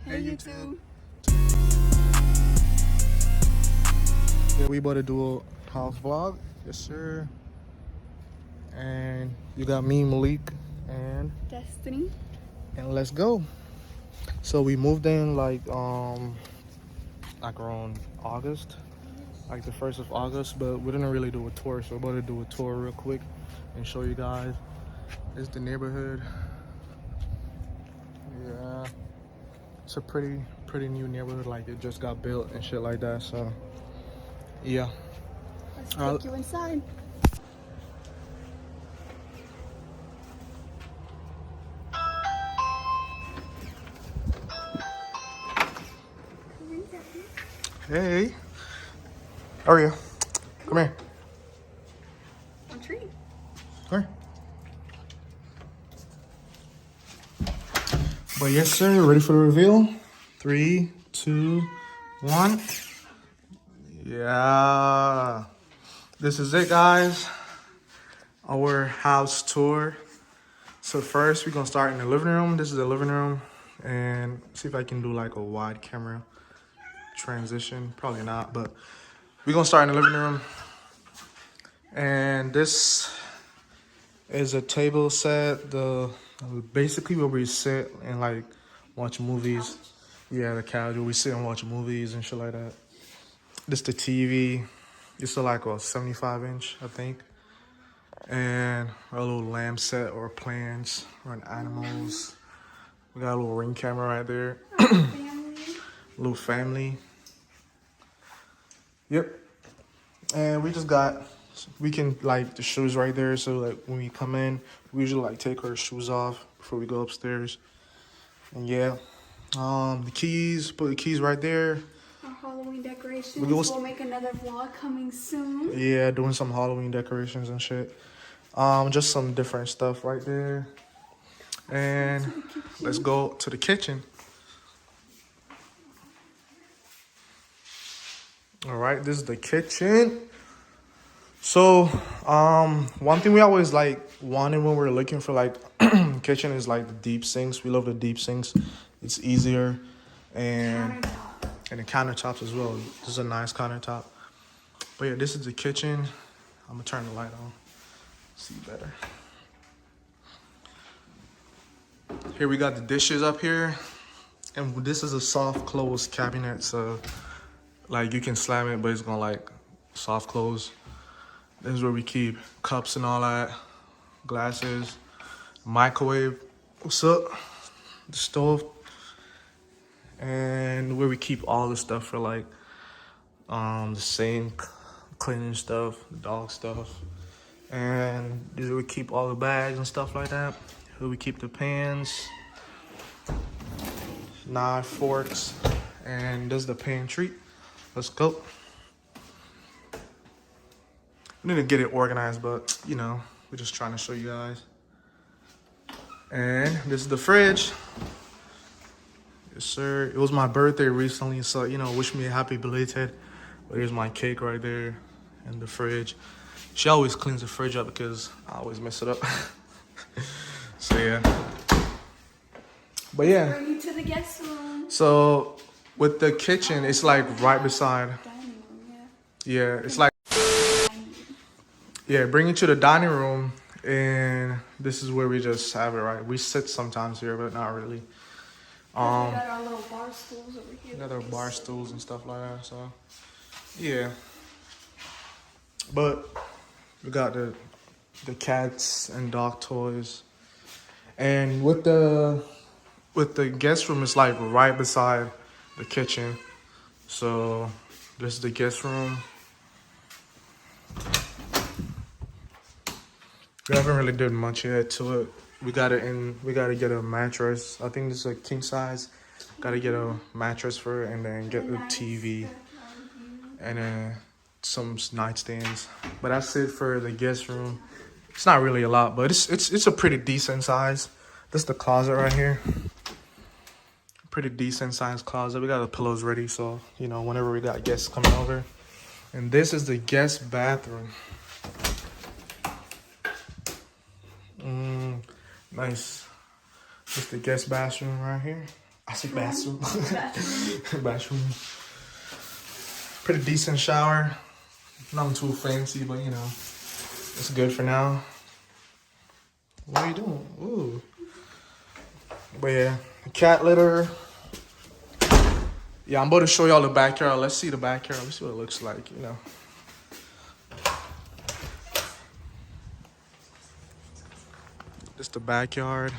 Hey YouTube. Yeah, we about to do a house vlog. Yes, sir. And you got me, Malik, and Destiny. let's go. So we moved in like around August, like the 1st of August, but we didn't really do a tour, so we're about to do a tour real quick and show you guys. This is the neighborhood. Yeah, it's a pretty new neighborhood, like it just got built and shit like that. So yeah. Let's take you inside. Hey, how are you? Come here. On tree. Come here. But yes, sir. Ready for the reveal? 3, 2, 1. Yeah. This is it, guys. Our house tour. So first, we're gonna start in the living room. This is the living room, and see if I can do like a wide camera transition. Probably not, but we're gonna start in the living room. And this is a table set. Basically where we sit and like watch movies. Yeah, the couch where we sit and watch movies and shit like that. This the TV. It's like a 75-inch, I think. And our little lamp set or plants or animals. We got a little ring camera right there. Little family. Yep. And we can like the shoes right there. So like when we come in, we usually like take our shoes off before we go upstairs. And yeah, the keys, put the keys right there. Our Halloween decorations. We'll make another vlog coming soon. Yeah, doing some Halloween decorations and shit. Just some different stuff right there. And let's go to the kitchen. All right, this is the kitchen. So, one thing we always like wanted when we're looking for like kitchen is like the deep sinks. We love the deep sinks. It's easier, and the countertops as well. This is a nice countertop. But yeah, this is the kitchen. I'm gonna turn the light on. See better. Here we got the dishes up here, and this is a soft close cabinet. So, like you can slam it, but it's gonna like soft close. This is where we keep cups and all that, glasses, microwave, what's up, the stove, and where we keep all the stuff for like the sink, cleaning stuff, the dog stuff, and this is where we keep all the bags and stuff like that. Where we keep the pans, knife, forks, and this is the pantry. Let's go. We need to get it organized, but you know, we're just trying to show you guys. And this is the fridge. Yes, sir. It was my birthday recently, so you know, wish me a happy belated. But here's my cake right there and the fridge. She always cleans the fridge up because I always mess it up. So yeah. But yeah. Bring you to the guest room. So with the kitchen, it's like right beside. Dining room, Yeah, it's like. Yeah, bring it to the dining room, and this is where we just have it, right? We sit sometimes here, but not really. We got our little bar stools over here. We got our bar stools and stuff like that, so yeah. But we got the cats and dog toys, and with the guest room, it's like right beside the kitchen. So this is the guest room. We haven't really done much yet to it. We gotta get a mattress. I think this is a king size. Gotta get a mattress for it and then get the TV and then some nightstands. But that's it for the guest room. It's not really a lot, but it's a pretty decent size. This is the closet right here. Pretty decent sized closet. We got the pillows ready, so you know whenever we got guests coming over. And this is the guest bathroom. Nice. Just the guest bathroom right here. I said bathroom. Bathroom. Bathroom. Pretty decent shower. Nothing too fancy, but you know, it's good for now. What are you doing? Ooh. But yeah, cat litter. Yeah, I'm about to show y'all the backyard. Let's see the backyard. Let's see what it looks like, you know. This the backyard.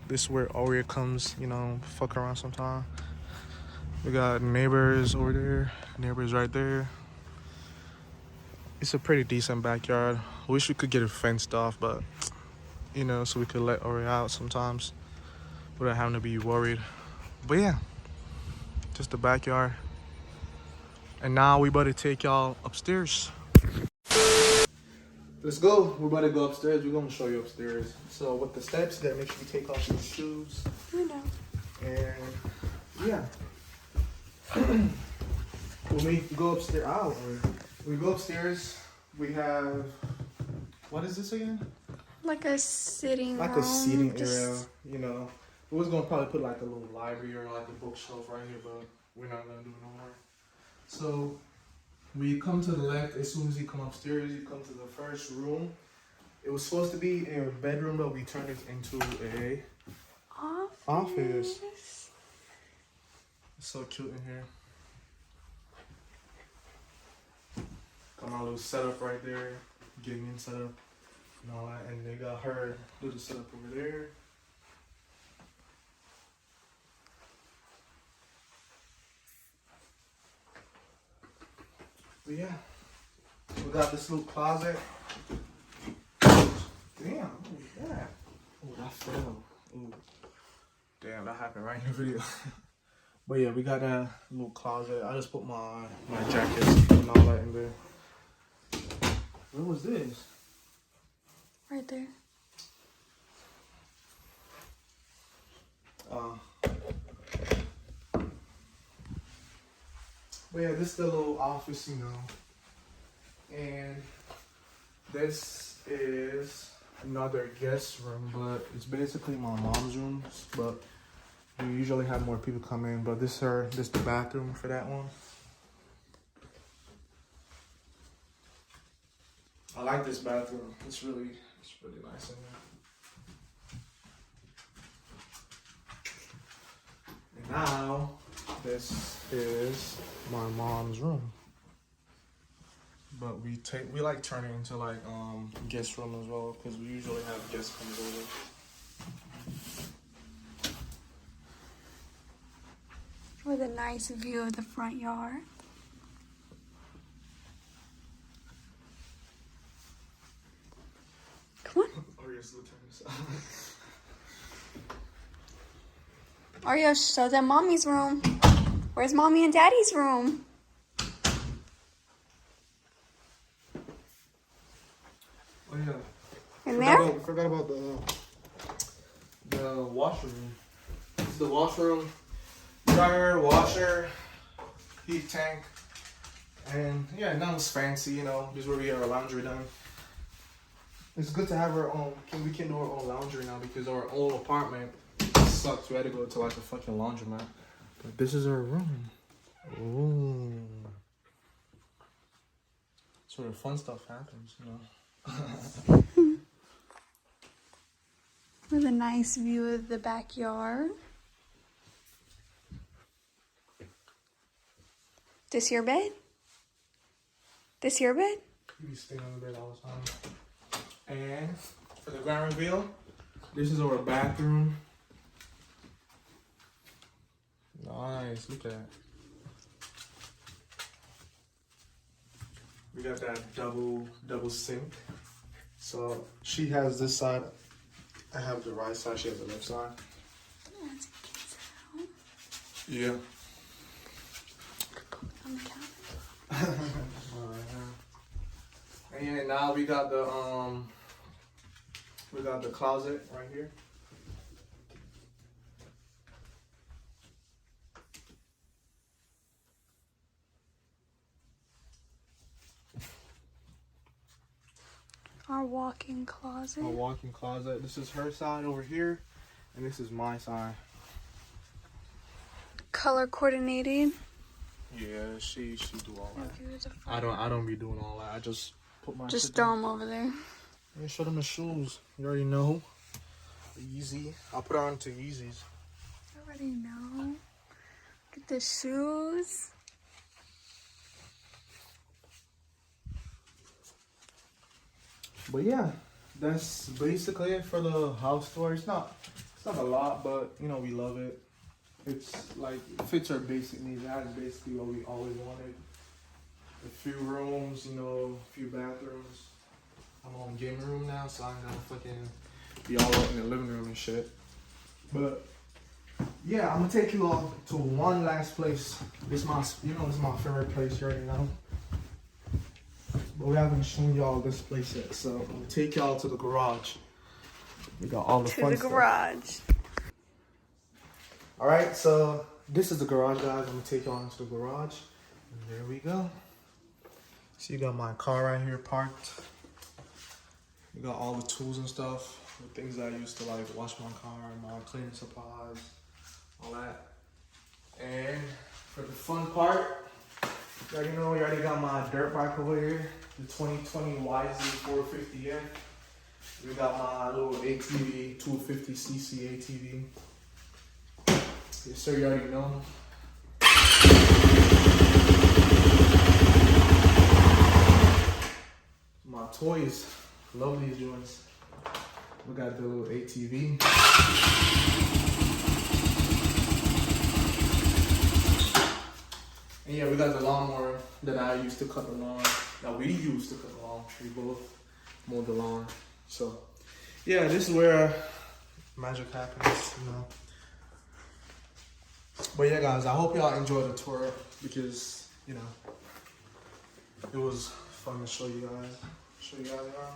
This is where Oreo comes, you know, fuck around sometime. We got neighbors over there, neighbors right there. It's a pretty decent backyard. Wish we could get it fenced off, but you know, so we could let Oreo out sometimes without having to be worried. But yeah, just the backyard. And now we about to take y'all upstairs. Let's go. We're about to go upstairs. We're gonna show you upstairs. So with the steps, you gotta make sure you take off your shoes. I know. And yeah. When we go upstairs, we go upstairs, we have, what is this again? Like a sitting Like room. a seating area, you know. We was gonna probably put like a little library or like a bookshelf right here, but we're not gonna do it no more. So we come to the left. As soon as you come upstairs, you come to the first room. It was supposed to be a bedroom, but we turned it into a office. It's so cute in here. Got my little setup right there, getting in setup and all that, and they got her do the setup over there. But yeah, we got this little closet. Damn, what was that? Oh, that fell. Ooh. Damn, that happened right in the video. But yeah, we got a little closet. I just put my jackets and all that in there. What was this? Right there. But yeah, this is the little office, you know. And this is another guest room, but it's basically my mom's room. But we usually have more people come in. But this is the bathroom for that one. I like this bathroom. It's really nice in there. And now this is my mom's room. But we like turn it into like guest room as well, because we usually have guests come over. With a nice view of the front yard. Come on. Oreo, show them mommy's room. Where's mommy and daddy's room? Oh yeah. In there? Forgot about the washroom. This is the washroom. Dryer, washer, heat tank, and yeah, nothing's fancy, you know. This is where we get our laundry done. It's good to have our own. We can do our own laundry now because our old apartment sucks. We had to go to like a fucking laundromat. But this is our room. Ooh. That's where the fun stuff happens, you know. With a nice view of the backyard. This your bed? This your bed? You be staying on the bed all the time. And for the grand reveal, this is our bathroom. Nice, look at that. We got that double sink. So she has this side. I have the right side. She has the left side. That's a kid's house. Yeah. On the counter. And yeah, now we got the closet right here. Our walk-in closet. Our walk-in closet. This is her side over here, and this is my side. color coordinating. Yeah, she do all that. I don't be doing all that. I just put my. Just throw them over there. Yeah, show them the shoes. You already know. Easy. I'll put her on to Yeezys. I already know. Look at the shoes. But yeah, that's basically it for the house tour. It's not a lot, but you know we love it. It's like it fits our basic needs. That's basically what we always wanted. A few rooms, you know, a few bathrooms. I'm on gaming room now, so I'm gonna fucking be all up in the living room and shit. But yeah, I'm gonna take you all to one last place. This is my favorite place. You already know. But we haven't shown y'all this place yet, so I'm gonna take y'all to the garage. We got all the fun stuff. To the garage. All right, so this is the garage, guys. I'm gonna take y'all into the garage, and there we go. So you got my car right here parked. You got all the tools and stuff, the things that I used to like wash my car, my cleaning supplies, all that. And for the fun part, you already know, you already got my dirt bike over here, the 2020 YZ450F. We got my little ATV, 250cc ATV. Yes, sir, you already know. My toys, love these joints. We got the little ATV. And yeah, we got the lawnmower that I used to cut the lawn. That we used to cut the lawn. We both mowed the lawn. So yeah, this is where magic happens, you know. But yeah, guys, I hope y'all enjoyed the tour because, you know, it was fun to show you guys around.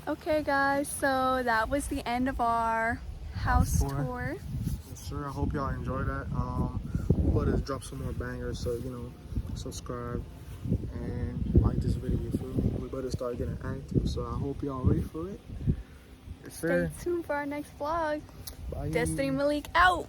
Okay guys, so that was the end of our house tour. Yes, sir. I hope y'all enjoyed that. We'll let us drop some more bangers, so you know, subscribe and like this video. We better start getting active, so I hope y'all ready for it. Yes, sir. Stay tuned for our next vlog. Bye. Destiny Malik out.